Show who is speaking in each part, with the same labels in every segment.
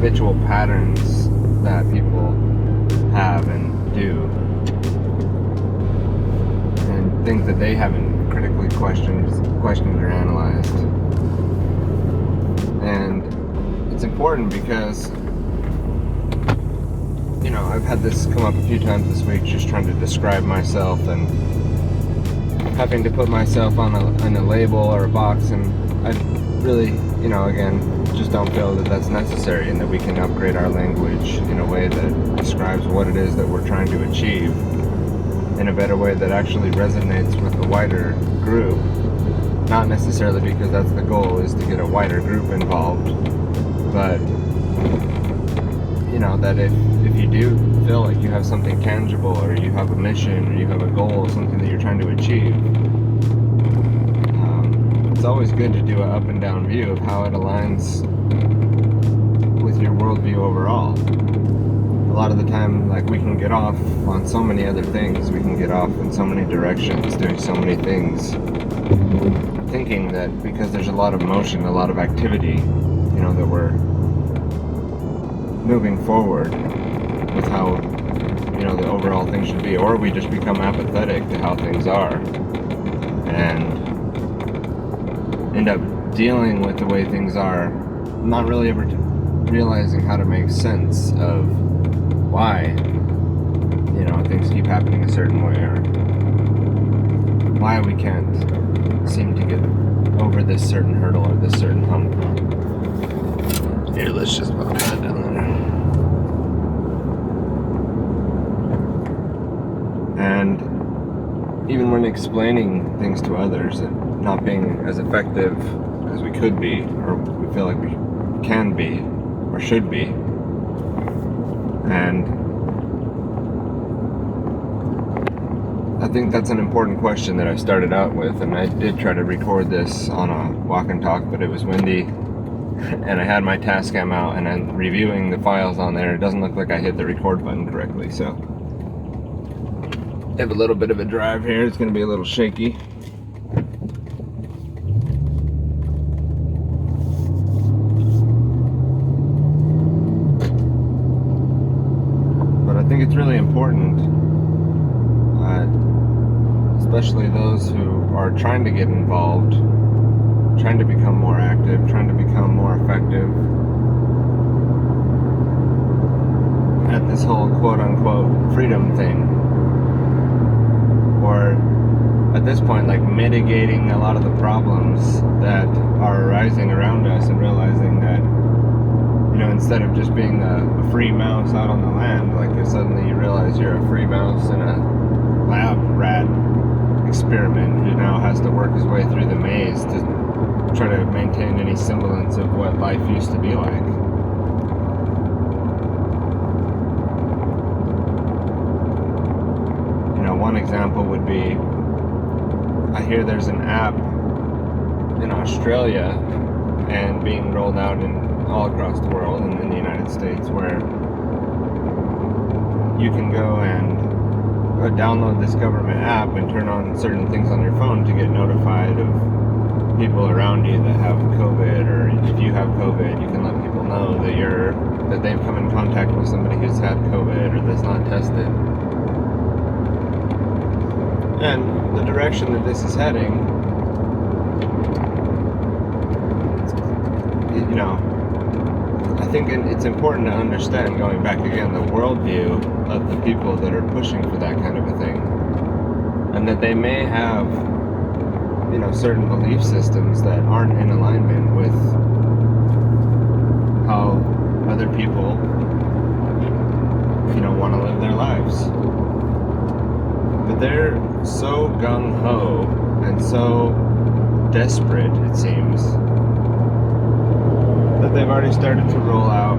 Speaker 1: habitual patterns that people have and do, and things that they haven't critically questioned or analyzed. And it's important because, I've had this come up a few times this week, just trying to describe myself and having to put myself on a label or a box, and I really, again, just don't feel that that's necessary, and that we can upgrade our language in a way that describes what it is that we're trying to achieve in a better way that actually resonates with a wider group. Not necessarily because that's the goal, is to get a wider group involved, but that if you do feel like you have something tangible, or you have a mission, or you have a goal, something that you're trying to achieve, it's always good to do an up and down view of how it aligns with your worldview overall. A lot of the time, we can get off on so many other things. We can get off in so many directions, doing so many things, thinking that because there's a lot of motion, a lot of activity, that we're moving forward with how, the overall thing should be. Or we just become apathetic to how things are and end up dealing with the way things are, not really ever realizing how to make sense of why, things keep happening a certain way, or why we can't seem to get over this certain hurdle or this certain hump. Here, let's just put that down there. And even when explaining things to others and not being as effective as we could be, or we feel like we can be, or should be, and I think that's an important question that I started out with, and I did try to record this on a walk and talk, but it was windy, and I had my Tascam out, and I'm reviewing the files on there. It doesn't look like I hit the record button correctly, so I have a little bit of a drive here. It's going to be a little shaky. But I think it's really important, especially those who are trying to get involved, trying to become more active, trying to become more effective at this whole quote-unquote freedom thing, or at this point, mitigating a lot of the problems that are arising around us, and realizing that, instead of just being a free mouse out on the land, suddenly you realize you're a free mouse in a lab rat experiment who now has to work his way through the maze to try to maintain any semblance of what life used to be like. One example would be, I hear there's an app in Australia and being rolled out all across the world and in the United States, where you can go and download this government app and turn on certain things on your phone to get notified of people around you that have COVID, or if you have COVID, you can let people know that they've come in contact with somebody who's had COVID or that's not tested. And the direction that this is heading, I think it's important to understand, going back again, the worldview of the people that are pushing for that kind of a thing. And that they may have, certain belief systems that aren't in alignment with how other people, want to live their lives. But they're so gung-ho and so desperate, it seems, that they've already started to roll out,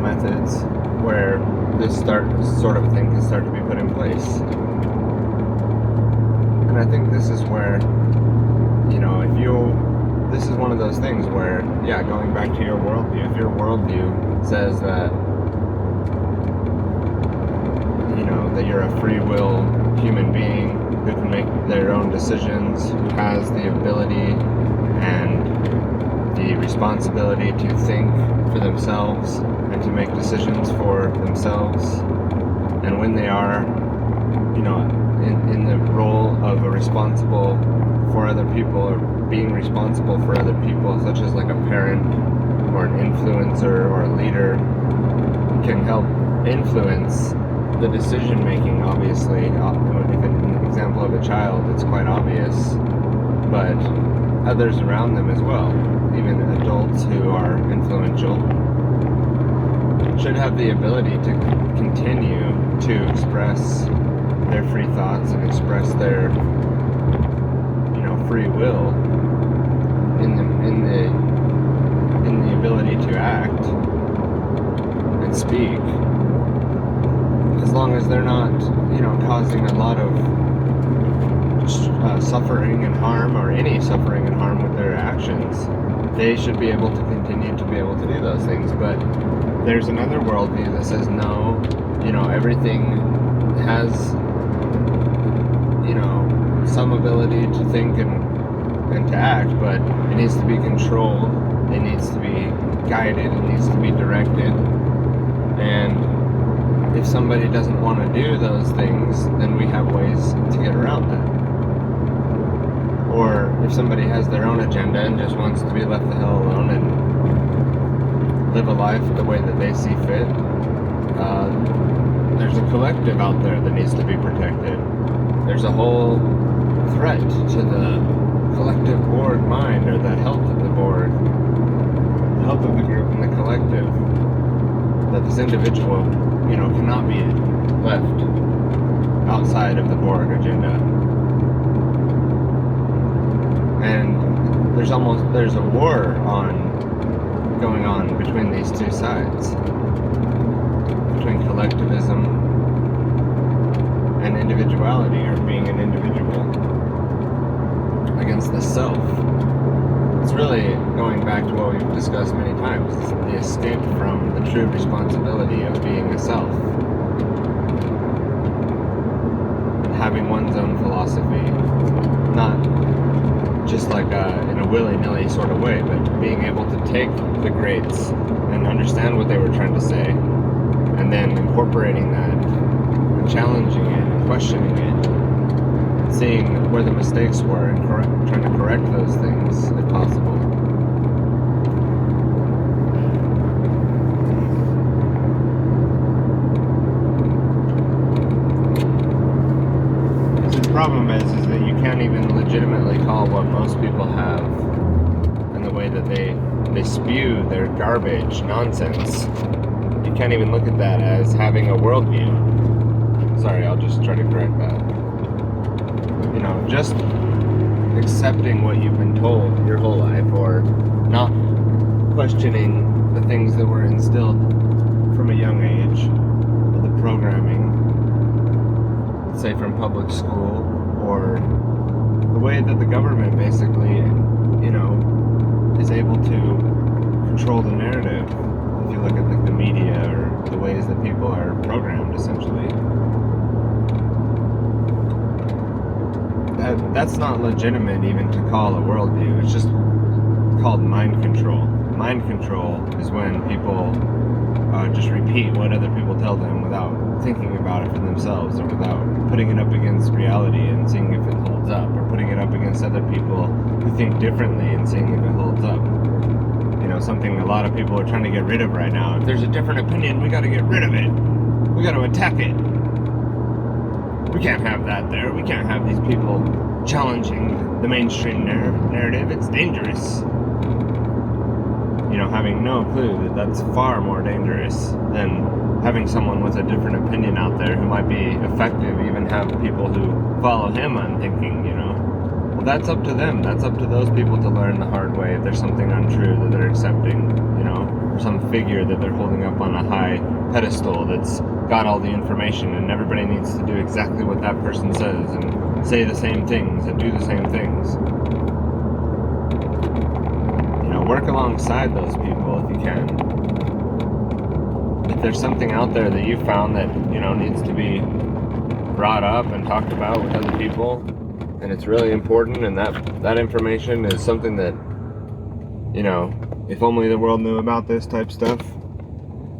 Speaker 1: methods where this sort of a thing can start to be put in place. And I think this is where, this is one of those things where, going back to your worldview, if your worldview says that, that you're a free will human being who can make their own decisions, who has the ability and the responsibility to think for themselves and to make decisions for themselves. And when they are, in the role of a responsible for other people, or being responsible for other people, such as like a parent or an influencer or a leader, can help influence the decision making, obviously. If an example of a child, it's quite obvious, but others around them as well, even adults who are influential, should have the ability to continue to express their free thoughts and express their free will in the ability to act and speak, as long as they're not causing a lot of suffering and harm, or any suffering and harm with their actions. They should be able to continue to be able to do those things. But there's another worldview that says no, everything has some ability to think and to act, but it needs to be controlled, it needs to be guided, it needs to be directed. And if somebody doesn't want to do those things, then we have ways to get around that. Or if somebody has their own agenda and just wants to be left the hell alone and live a life the way that they see fit, there's a collective out there that needs to be protected. There's a whole threat to the collective board mind, or the health of the board, the health of the group and the collective, that this individual, cannot be left outside of the board agenda. And there's a war going on between these two sides, between collectivism and individuality, or being an individual, against the self. It's really going back to what we've discussed many times, the escape from the true responsibility of being a self. Having one's own philosophy, not just like in a willy-nilly sort of way, but being able to take the greats and understand what they were trying to say, and then incorporating that, and challenging it, and questioning it, seeing where the mistakes were, and trying to correct those things if possible. So the problem is that you can't even legitimately call what most people have, and the way that they spew their garbage, nonsense. You can't even look at that as having a worldview. Sorry, I'll just try to correct that. Just accepting what you've been told your whole life, or not questioning the things that were instilled from a young age, or the programming, say from public school, or the way that the government basically, is able to control the narrative. If you look at the media, or the ways that people are programmed, essentially. That's not legitimate even to call a worldview. It's just called mind control. Mind control is when people just repeat what other people tell them without thinking about it for themselves, or without putting it up against reality and seeing if it holds up, or putting it up against other people who think differently and seeing if it holds up. Something a lot of people are trying to get rid of right now. If there's a different opinion, we got to get rid of it. We got to attack it. We can't have that there. We can't have these people challenging the mainstream narrative. It's dangerous. Having no clue that that's far more dangerous than having someone with a different opinion out there who might be effective, even have people who follow him on thinking, Well, that's up to them. That's up to those people to learn the hard way if there's something untrue that they're accepting, or some figure that they're holding up on a high pedestal that's got all the information, and everybody needs to do exactly what that person says, and say the same things, and do the same things. Work alongside those people if you can. If there's something out there that you found that, needs to be brought up and talked about with other people, and it's really important, and that information is something that if only the world knew about this type stuff,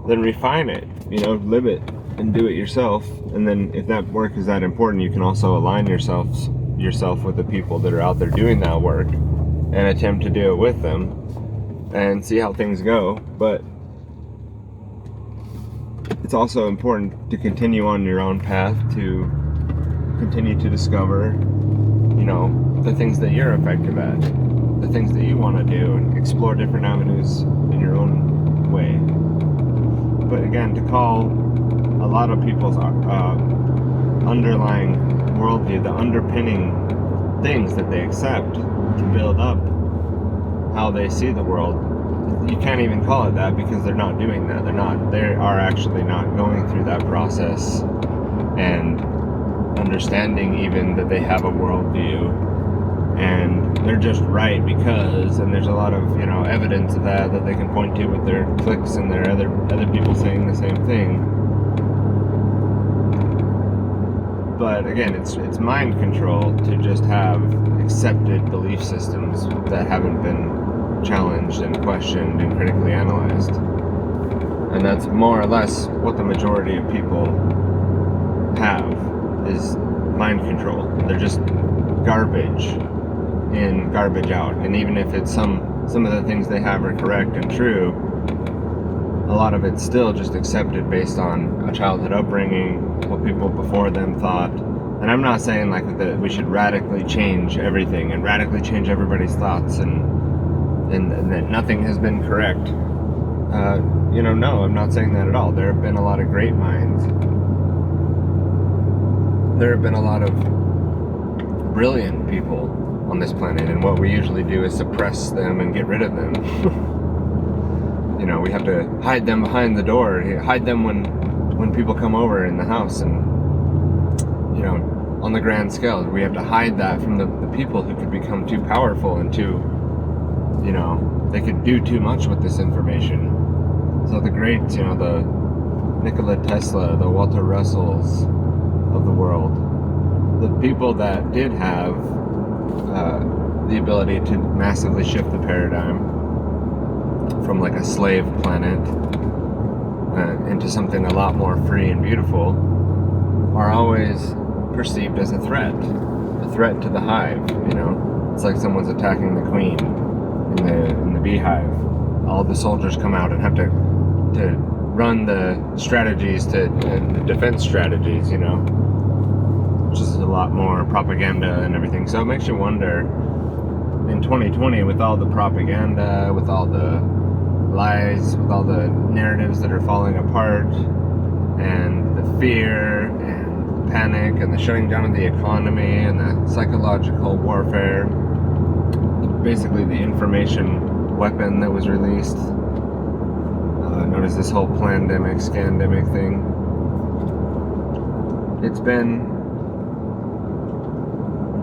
Speaker 1: then refine it, live it and do it yourself. And then if that work is that important, you can also align yourself with the people that are out there doing that work and attempt to do it with them and see how things go. But it's also important to continue on your own path, to continue to discover, the things that you're effective at, the things that you want to do, and explore different avenues in your own way. But again, to call a lot of people's underlying worldview, the underpinning things that they accept to build up how they see the world, you can't even call it that, because they're not doing that. They are actually not going through that process and understanding even that they have a worldview, and they're just right because, and there's a lot of evidence of that they can point to with their clicks and their other people saying the same thing. But again, it's mind control to just have accepted belief systems that haven't been challenged and questioned and critically analyzed. And that's more or less what the majority of people have, is mind control. They're just garbage in, garbage out. And even if it's some of the things they have are correct and true, a lot of it's still just accepted based on a childhood upbringing, what people before them thought. And I'm not saying that we should radically change everything and radically change everybody's thoughts and that nothing has been correct. No, I'm not saying that at all. There have been a lot of great minds. There have been a lot of brilliant people on this planet, and what we usually do is suppress them and get rid of them. We have to hide them behind the door, hide them when people come over in the house, and on the grand scale, we have to hide that from the people who could become too powerful and too, they could do too much with this information. So the greats, the Nikola Tesla, the Walter Russells of the world, the people that did have the ability to massively shift the paradigm from a slave planet into something a lot more free and beautiful, are always perceived as a threat to the hive. It's like someone's attacking the queen in the beehive. All the soldiers come out and have to run the strategies, the defense strategies, which is a lot more propaganda and everything. So it makes you wonder, in 2020, with all the propaganda, with all the lies, with all the narratives that are falling apart, and the fear and the panic and the shutting down of the economy and the psychological warfare, basically the information weapon that was released, known as this whole plandemic, scandemic thing. It's been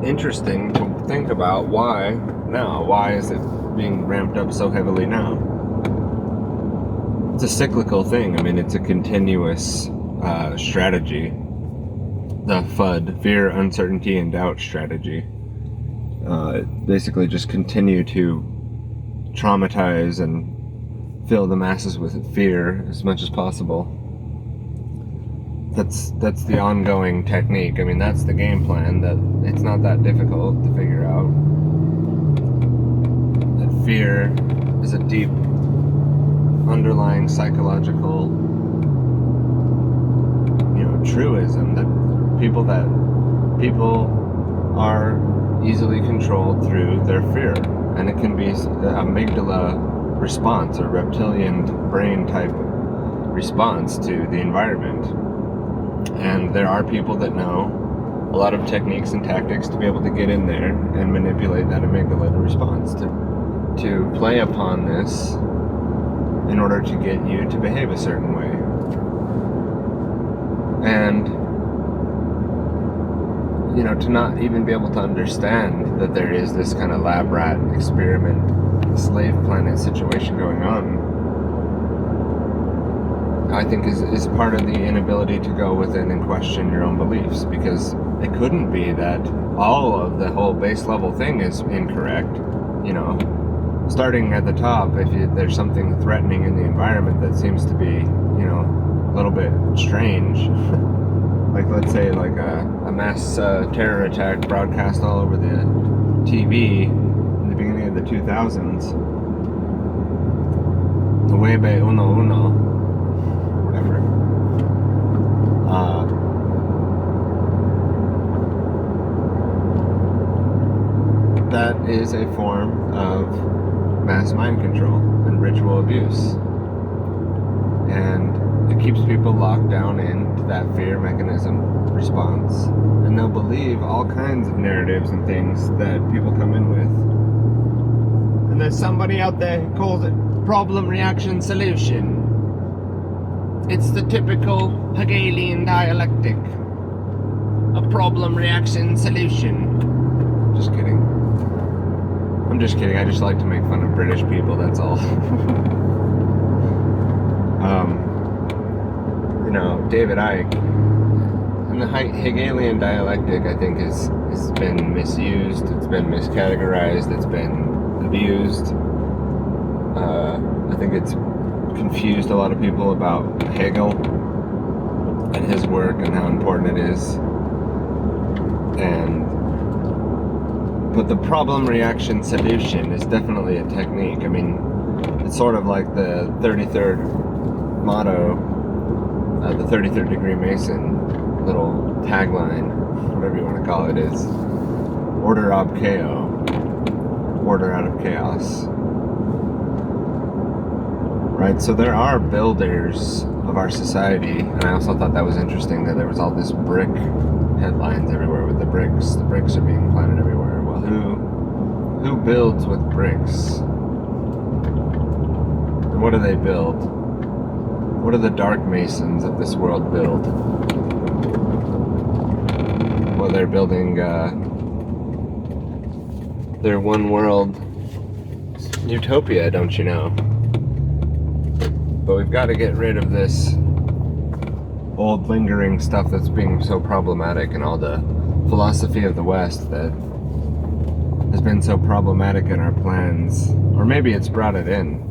Speaker 1: interesting to think about why is it being ramped up so heavily now. It's a cyclical thing. It's a continuous strategy. The FUD, fear, uncertainty, and doubt strategy. Basically just continue to traumatize and fill the masses with fear as much as possible. That's the ongoing technique. That's the game plan. That it's not that difficult to figure out. That fear is a deep underlying psychological, truism, that people are easily controlled through their fear, and it can be amygdala response or reptilian brain type response to the environment. And there are people that know a lot of techniques and tactics to be able to get in there and manipulate that amygdala response to play upon this in order to get you to behave a certain way. And to not even be able to understand that there is this kind of lab rat experiment, slave planet situation going on, I think is part of the inability to go within and question your own beliefs, because it couldn't be that all of the whole base level thing is incorrect. starting at the top, there's something threatening in the environment that seems to be, a little bit strange, like let's say like a mass terror attack broadcast all over the TV in the beginning of the 2000s, Nueve Uno Uno, whatever. That is a form of mass mind control and ritual abuse. And it keeps people locked down into that fear mechanism response. And they'll believe all kinds of narratives and things that people come in with. And there's somebody out there who calls it problem, reaction, solution. It's the typical Hegelian dialectic. A problem, reaction, solution. Just kidding. I'm just kidding. I just like to make fun of British people, that's all. David Icke, and the Hegelian dialectic, I think, has been misused, it's been miscategorized, it's been abused. I think it's confused a lot of people about Hegel and his work and how important it is. But the problem, reaction, solution is definitely a technique. I mean, it's sort of like the 33rd motto, the 33rd degree Mason little tagline, whatever you want to call it, is order ab chaos, order out of chaos. Right, so there are builders of our society, and I also thought that was interesting that there was all this brick headlines everywhere with the bricks. The bricks are being planted everywhere. Well, who builds with bricks? And what do they build? What do the dark masons of this world build? Well, they're building their one world utopia, don't you know? But we've got to get rid of this old lingering stuff that's being so problematic, and all the philosophy of the West that has been so problematic in our plans. Or maybe it's brought it in.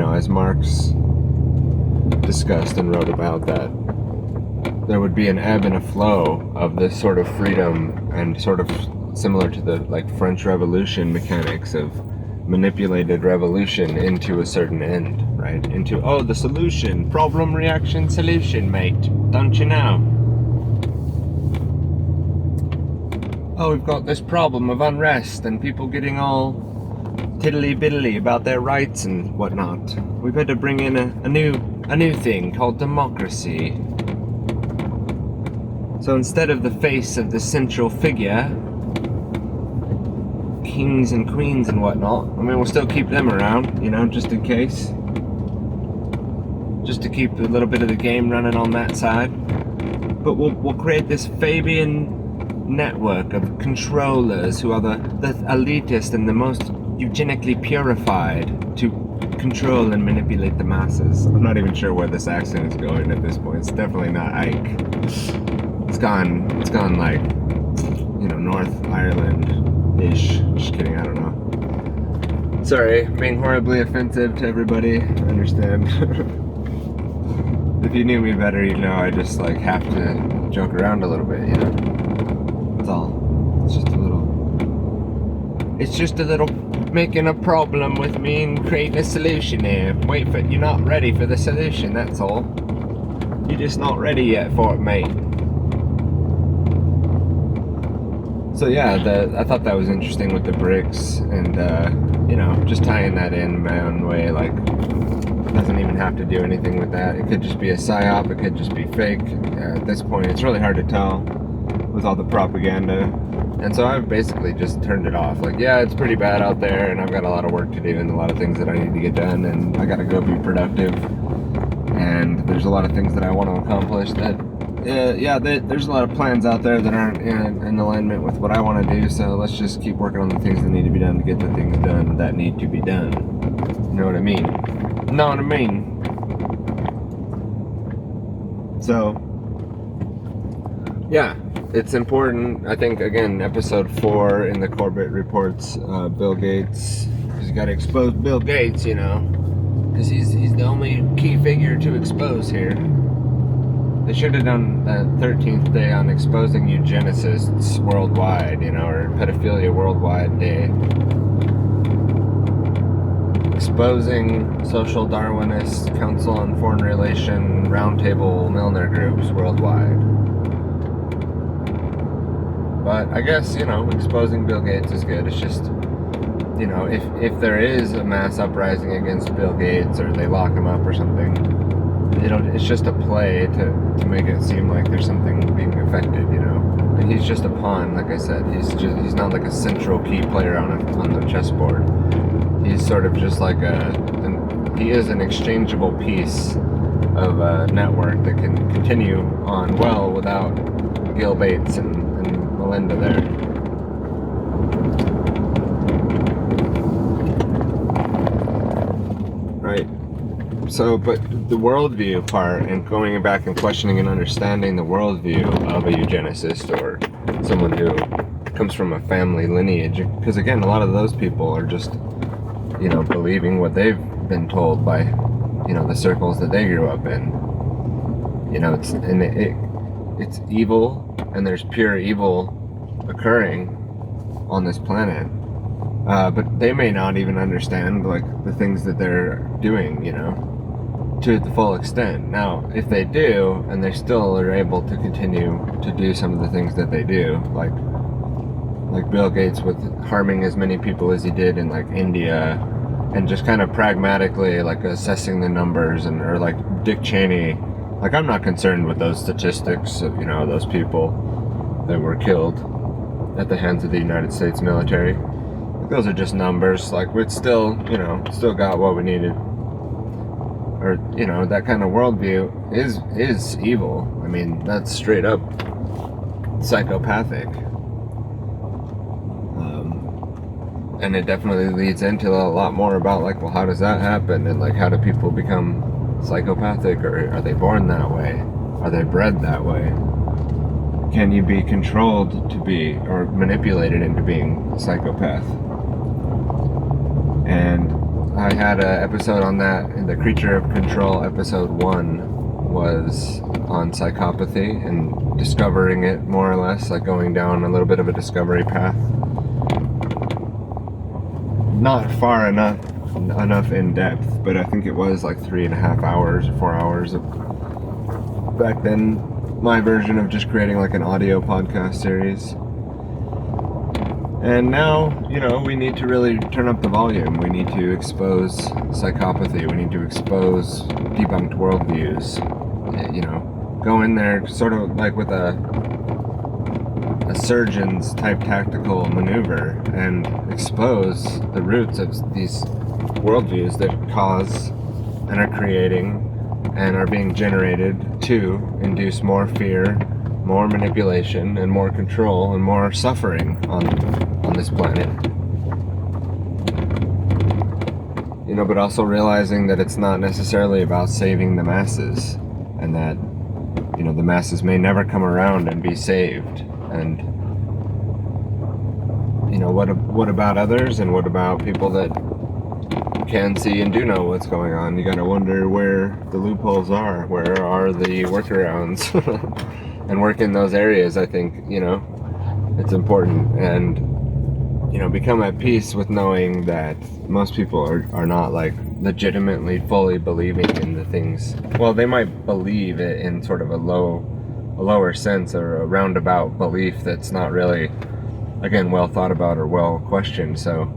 Speaker 1: As Marx discussed and wrote about, that there would be an ebb and a flow of this sort of freedom, and sort of similar to the French Revolution mechanics of manipulated revolution into a certain end, right? Into, the solution, problem, reaction, solution, mate. Don't you know? We've got this problem of unrest and people getting all tiddly-biddly about their rights and whatnot. We better bring in a new thing called democracy. So instead of the face of the central figure, kings and queens and whatnot, I mean, we'll still keep them around, just in case. Just to keep a little bit of the game running on that side. But we'll create this Fabian network of controllers who are the elitist and the most eugenically purified to control and manipulate the masses. I'm not even sure where this accent is going at this point. It's definitely not Ike. It's gone like, North Ireland-ish. Just kidding, I don't know. Sorry, being horribly offensive to everybody. I understand. If you knew me better, you'd know I just have to joke around a little bit, That's all. It's just a little making a problem with me and creating a solution here. You're not ready for the solution, that's all. You're just not ready yet for it, mate. So yeah, I thought that was interesting with the bricks, and just tying that in my own way, doesn't even have to do anything with that. It could just be a psyop, it could just be fake. At this point, it's really hard to tell with all the propaganda. And so I've basically just turned it off. It's pretty bad out there, and I've got a lot of work to do and a lot of things that I need to get done, and I gotta go be productive. And there's a lot of things that I want to accomplish that, there's a lot of plans out there that aren't in alignment with what I want to do, so let's just keep working on the things that need to be done to get the things done that need to be done. You know what I mean? Know what I mean? So, yeah. it's important. I think, again, episode 4 in the Corbett reports, Bill Gates, because you got to expose Bill Gates, because he's the only key figure to expose here. They should have done the 13th day on exposing eugenicists worldwide, or pedophilia worldwide day. Exposing social Darwinist, Council on Foreign Relation, Roundtable Milner groups worldwide. But I guess, exposing Bill Gates is good. It's just, if there is a mass uprising against Bill Gates, or they lock him up or something, it's just a play to make it seem like there's something being affected, And he's just a pawn, like I said. He's not like a central key player on the chessboard. He's sort of just like he is an exchangeable piece of a network that can continue on well without Gil Bates and Melinda there. Right. So, but the worldview part, and going back and questioning and understanding the worldview of a eugenicist or someone who comes from a family lineage, because again, a lot of those people are just, believing what they've been told by, the circles that they grew up in. It's evil, and there's pure evil occurring on this planet. But they may not even understand, like, the things that they're doing, to the full extent. Now, if they do, and they still are able to continue to do some of the things that they do, like Bill Gates with harming as many people as he did in, like, India, and just kind of pragmatically, like, assessing the numbers, or like Dick Cheney, like, I'm not concerned with those statistics of, those people that were killed at the hands of the United States military. Those are just numbers. Like, we'd still got what we needed. Or, that kind of worldview is evil. I mean, that's straight up psychopathic. And it definitely leads into a lot more about, like, well, how does that happen? And, like, how do people become psychopathic? Or are they born that way? Are they bred that way? Can you be controlled to be, or manipulated into being a psychopath? And I had an episode on that, in the Creature of Control. Episode 1 was on psychopathy and discovering it, more or less, like going down a little bit of a discovery path. Not far enough in depth, but I think it was like 3.5 hours or 4 hours of, back then, my version of just creating like an audio podcast series. And now, we need to really turn up the volume. We need to expose psychopathy. We need to expose debunked worldviews. Go in there sort of like with a surgeon's type tactical maneuver and expose the roots of these worldviews that cause and are creating and are being generated to induce more fear, more manipulation, and more control, and more suffering on this planet. But also realizing that it's not necessarily about saving the masses, and that, the masses may never come around and be saved. And, what about others, and what about people that can see and do know what's going on? You gotta wonder where the loopholes are, where are the workarounds, and work in those areas. I think, it's important, and, become at peace with knowing that most people are not, like, legitimately fully believing in the things. Well, they might believe it in sort of a lower sense, or a roundabout belief that's not really, again, well thought about or well questioned. So,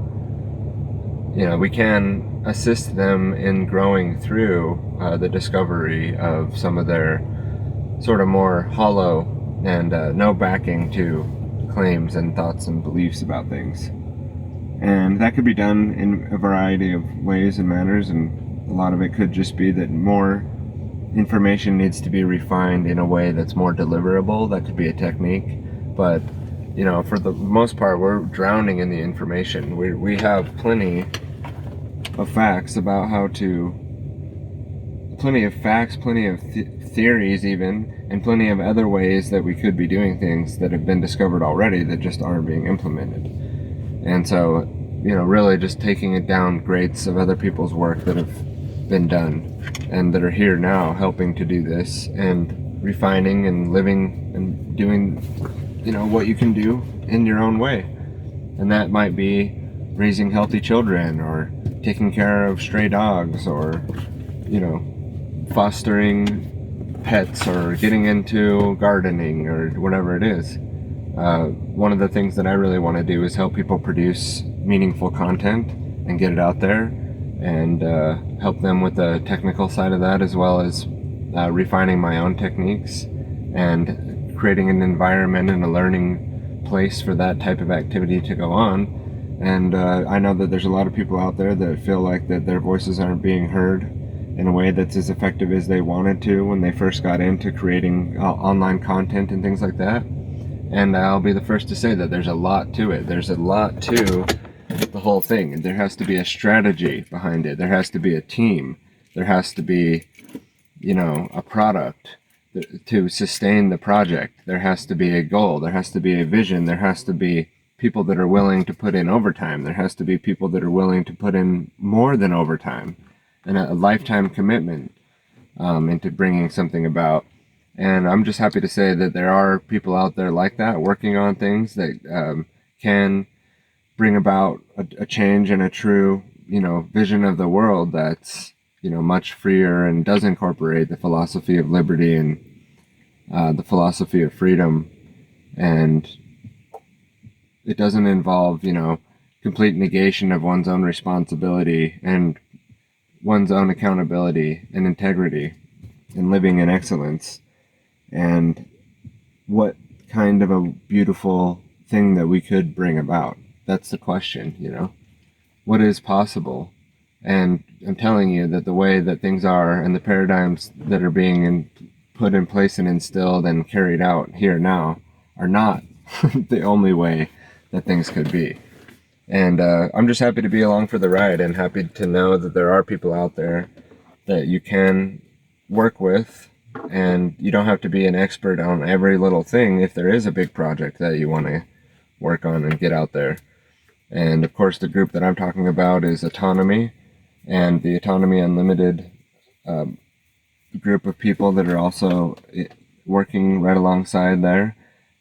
Speaker 1: we can assist them in growing through the discovery of some of their sort of more hollow and no backing to claims and thoughts and beliefs about things. And that could be done in a variety of ways and manners, and a lot of it could just be that more information needs to be refined in a way that's more deliverable. That could be a technique, but for the most part, we're drowning in the information. We have plenty of facts about how to plenty of facts, plenty of theories even, and plenty of other ways that we could be doing things that have been discovered already that just aren't being implemented. And so, really just taking it down greats of other people's work that have been done and that are here now helping to do this, and refining and living and doing, what you can do in your own way. And that might be raising healthy children, or taking care of stray dogs, or, fostering pets, or getting into gardening, or whatever it is. One of the things that I really want to do is help people produce meaningful content and get it out there, and help them with the technical side of that, as well as refining my own techniques and creating an environment and a learning place for that type of activity to go on. And I know that there's a lot of people out there that feel like that their voices aren't being heard in a way that's as effective as they wanted to when they first got into creating online content and things like that. And I'll be the first to say that there's a lot to it. There's a lot to the whole thing. There has to be a strategy behind it. There has to be a team. There has to be, a product to sustain the project. There has to be a goal. There has to be a vision. There has to be people that are willing to put in overtime. There has to be people that are willing to put in more than overtime, and a lifetime commitment into bringing something about. And I'm just happy to say that there are people out there like that, working on things that can bring about a change and a true, vision of the world that's, much freer, and does incorporate the philosophy of liberty and the philosophy of freedom. And it doesn't involve, complete negation of one's own responsibility and one's own accountability and integrity and living in excellence. And what kind of a beautiful thing that we could bring about. That's the question, What is possible? And I'm telling you that the way that things are, and the paradigms that are being put in place and instilled and carried out here now, are not the only way that things could be. And I'm just happy to be along for the ride, and happy to know that there are people out there that you can work with, and you don't have to be an expert on every little thing if there is a big project that you want to work on and get out there. And of course, the group that I'm talking about is Autonomy, and the Autonomy Unlimited group of people that are also working right alongside there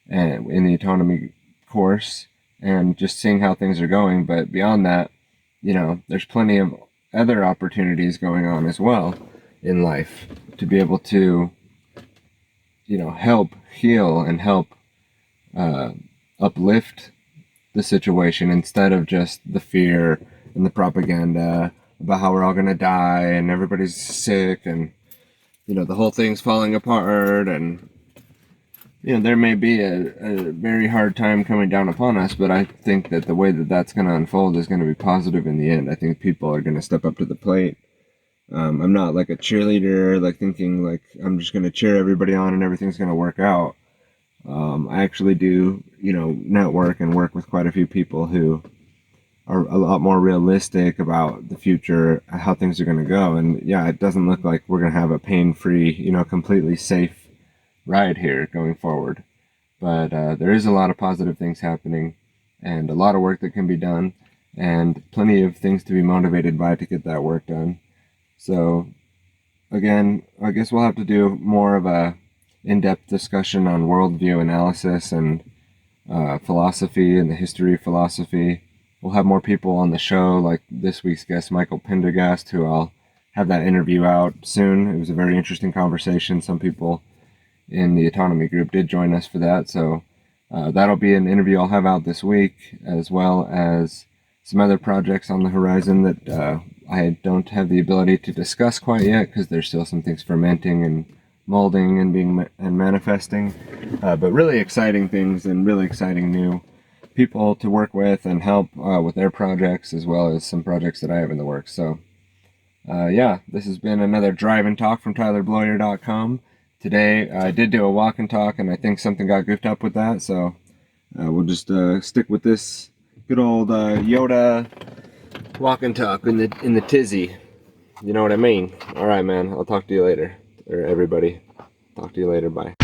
Speaker 1: and in the Autonomy course, and just seeing how things are going. But beyond that, there's plenty of other opportunities going on as well in life to be able to, help heal and help uplift the situation, instead of just the fear and the propaganda about how we're all going to die and everybody's sick and, the whole thing's falling apart. And, there may be a very hard time coming down upon us, but I think that the way that that's going to unfold is going to be positive in the end. I think people are going to step up to the plate. I'm not like a cheerleader, like thinking like I'm just going to cheer everybody on and everything's going to work out. I actually do, network and work with quite a few people who are a lot more realistic about the future, how things are going to go. And yeah, it doesn't look like we're going to have a pain-free, completely safe ride here going forward. But there is a lot of positive things happening, and a lot of work that can be done, and plenty of things to be motivated by to get that work done. So again, I guess we'll have to do more of a in-depth discussion on worldview analysis and philosophy and the history of philosophy. We'll have more people on the show, like this week's guest, Michael Pendergast, who I'll have that interview out soon. It was a very interesting conversation. Some people in the Autonomy group did join us for that, so that'll be an interview I'll have out this week, as well as some other projects on the horizon that I don't have the ability to discuss quite yet, because there's still some things fermenting and molding and being and manifesting, but really exciting things and really exciting new people to work with and help with their projects, as well as some projects that I have in the works. So yeah, this has been another Drive and Talk from TylerBloyer.com. Today I did do a walk and talk, and I think something got goofed up with that, so we'll just stick with this good old Yoda walk and talk in the tizzy. You know what I mean? Alright, man. I'll talk to you later. Or everybody. Talk to you later. Bye.